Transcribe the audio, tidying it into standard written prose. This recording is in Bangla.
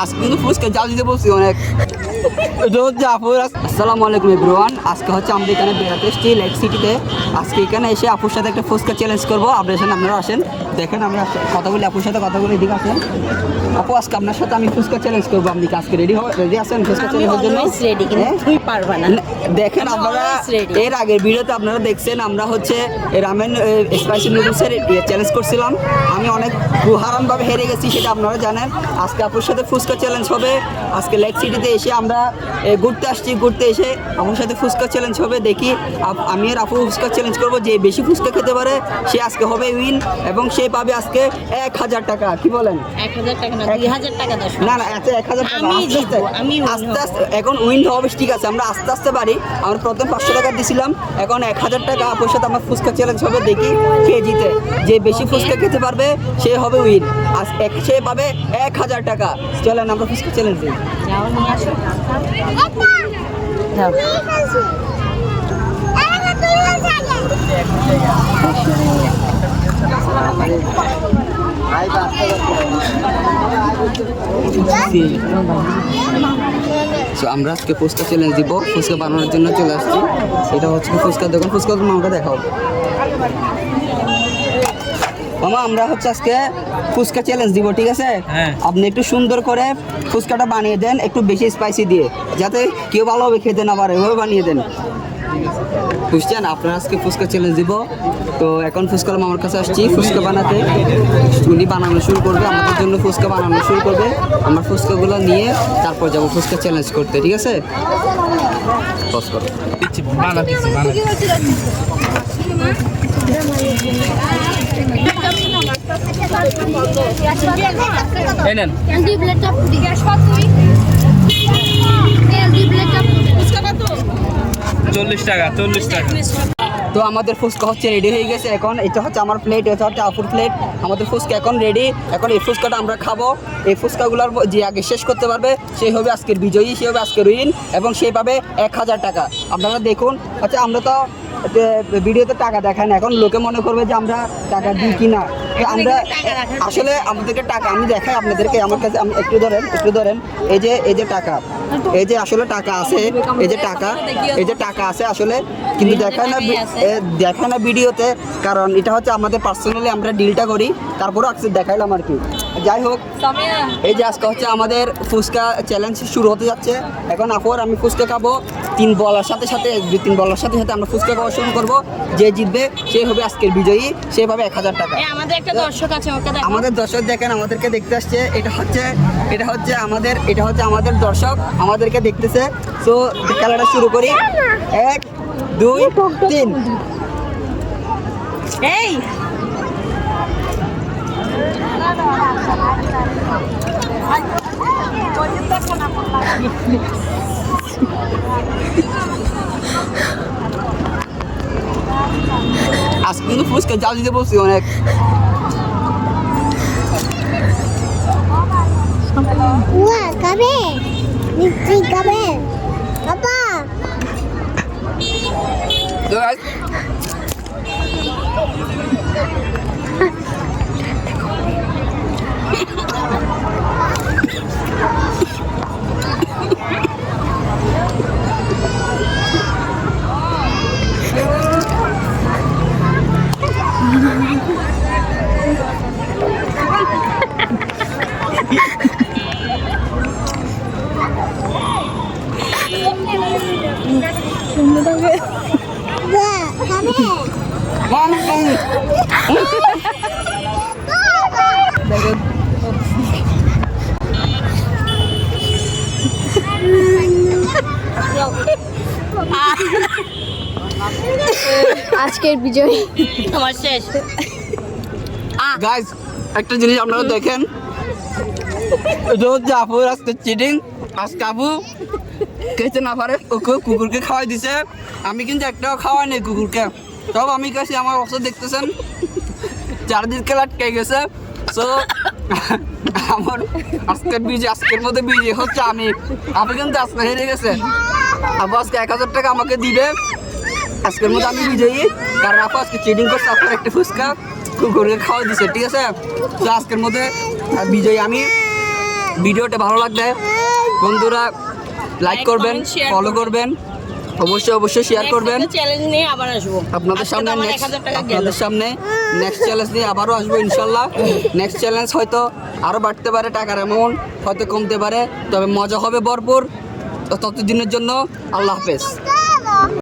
আজকে কিন্তু ফুচকা জাল দিতে বলছি অনেক। আসসালামু আলাইকুম এভরিওয়ান। আজকে হচ্ছে আমরা এখানে বেড়াতে এসেছি লেক সিটিতে। আজকে এখানে এসে আপুর সাথে একটা ফুচকা চ্যালেঞ্জ করবো। আপনারা আসেন, দেখেন আমরা কথা বলি, আপুর সাথে কথা বলে এদিকে আসেন। আপু, আজকে আপনার সাথে আমি ফুচকা চ্যালেঞ্জ করবো। আপনি কি আজকে রেডি আছেন ফুচকা চ্যালেঞ্জের জন্য? দেখেন, আপনারা এর আগের ভিডিওতে আপনারা দেখছেন আমরা হচ্ছে রামেন স্পাইসি নুডলসের চ্যালেঞ্জ করছিলাম। আমি অনেক হারানভাবে হেরে গেছি, সেটা আপনারা জানেন। আজকে আপুর সাথে ফুচকা চ্যালেঞ্জ হবে। আজকে লেক সিটিতে এসে আমরা ঘুরতে আসছি, ঘুরতে এসে আপুর সাথে ফুচকা চ্যালেঞ্জ হবে। দেখি আমি আর আপু ফুচকা চ্যালেঞ্জ করবো, যে বেশি ফুচকা খেতে পারে সে আজকে হবে উইন, এবং সে পাবে আজকে 1000 টাকা। কি বলেন? 1000 টাকা না, 2000 টাকা দাও। না না, আচ্ছা 1000 টাকা আস্তে আস্তে এখন উইন হবে। ঠিক আছে, আমরা আস্তে আস্তে পারি। আমরা প্রথম 500 টাকা দিয়েছিলাম, এখন 1000 টাকা আপুর সাথে আমার ফুচকা চ্যালেঞ্জ হবে। দেখি কে জিতে। যে বেশি ফুচকা খেতে পারবে সে হবে উইন, সে পাবে 1000 টাকা। চলেন আমরা ফুচকা চ্যালেঞ্জ দিই। যাও নিয়ে আসো। যাও। আমরা আজকে ফুচকা চ্যালেঞ্জ দিব। ফুচকা বানানোর জন্য চলে আসছি। এটা হচ্ছে ফুচকার দোকান। ফুচকা মামাকে দেখাও মামা। আমরা হচ্ছে আজকে ফুচকা চ্যালেঞ্জ দিব, ঠিক আছে? আপনি একটু সুন্দর করে ফুচকাটা বানিয়ে দেন, একটু বেশি স্পাইসি দিয়ে, যাতে কেউ ভালোভাবে খেতে না পারে, ওইভাবে বানিয়ে দেন, বুঝছেন? আপনারা আজকে ফুচকা চ্যালেঞ্জ দিব। তো এখন ফুচকা মামার কাছে আসছি ফুচকা বানাতে। উনি বানানো শুরু করবে, আমাদের জন্য ফুচকা বানানো শুরু করবে। আমরা ফুচকাগুলো নিয়ে তারপর যাবো ফুচকা চ্যালেঞ্জ করতে, ঠিক আছে? পজ করো। তো আমাদের ফুচকা হচ্ছে রেডি হয়ে গেছে। এখন এটা হচ্ছে আমার প্লেট, এটা হচ্ছে আপুর প্লেট। আমাদের ফুচকা এখন রেডি। এখন এই ফুচকাটা আমরা খাবো। এই ফুচকাগুলোর যে আগে শেষ করতে পারবে সেই হবে আজকের বিজয়ী, সে হবে আজকের উইন, এবং সে পাবে 1000 টাকা। আপনারা দেখুন। আচ্ছা, আমরা তো ভিডিওতে টাকা দেখাই না, এখন লোকে মনে করবে যে আমরা টাকা দিই কিনা। আমরা আসলে আমাদেরকে টাকা আমি দেখাই আপনাদেরকে। আমার কাছে আমি একটু ধরেন এই যে টাকা, এই যে আসলে টাকা আছে, এই যে টাকা আছে আসলে, কিন্তু দেখায় না ভিডিওতে। কারণ এটা হচ্ছে আমাদের পার্সোনালি আমরা ডিলটা করি, তারপরে আজকে দেখাইলাম আর কি। যাই হোক, এই যে আজকে হচ্ছে আমাদের ফুচকা চ্যালেঞ্জ শুরু হতে যাচ্ছে। এখন আপুর আমি ফুচকা খাবো 3 বলার সাথে সাথে আমরা ফুচকা খাওয়া শুরু করবো। যে জিতবে সে হবে আজকের বিজয়ী, সে পাবে 1000 টাকা। আমাদের একটা দর্শক আছে, ওকে দেখো। আমাদের দর্শক দেখেন, আমাদেরকে দেখতে আসছে। এটা হচ্ছে আমাদের দর্শক, আমাদেরকে দেখতেছে। তো খেলাটা শুরু করি। 1 2 3। এই আজকে কিন্তু ফুচকা জাল দিতে বলছি অনেক। খাবে খাবে বাবা। আজকের বিজয় আমার শেষ। গাইস, একটা জিনিস আপনারা দেখেন, এটা হচ্ছে আপুর আজকে চিটিং। আজকে আপু খেতে না পারে, ওকে কুকুরকে খাওয়াই দিছে। আমি কিন্তু একটাও খাওয়াই নেই কুকুরকে, সব আমি খাইছি। আমার অবস্থা দেখতেছেন, চারদিকে লাটকে গেছে। সো আমার আজকের মধ্যে বিজয় হচ্ছে আমি। আপনি কিন্তু আজকে হেরে গেছে। আপু আজকে 1000 টাকা আমাকে দিবে। আজকের মধ্যে আমি বিজয়ী, কারণ আপু আজকে চিটিং করছে। আপনার একটা ফুচকা কুকুরকে খাওয়া দিছে, ঠিক আছে? তো আজকের মধ্যে বিজয়ী আমি। ভিডিওটা ভালো লাগলে বন্ধুরা লাইক করবেন, comment, share ফলো করবেন, অবশ্যই শেয়ার করবেন। চ্যালেঞ্জ নিয়ে আবার আসবো আপনাদের আজকে সামনে তো আমার নেক্সট 1000 টাকা গেল। আপনাদের সামনে নেক্সট চ্যালেঞ্জ নিয়ে আবারও আসবো ইনশাল্লাহ। নেক্সট চ্যালেঞ্জ হয়তো আরও বাড়তে পারে, টাকার অ্যামাউন্ট হয়তো কমতে পারে, তবে মজা হবে ভরপুর। তো ততদিনের জন্য আল্লাহ হাফেজ।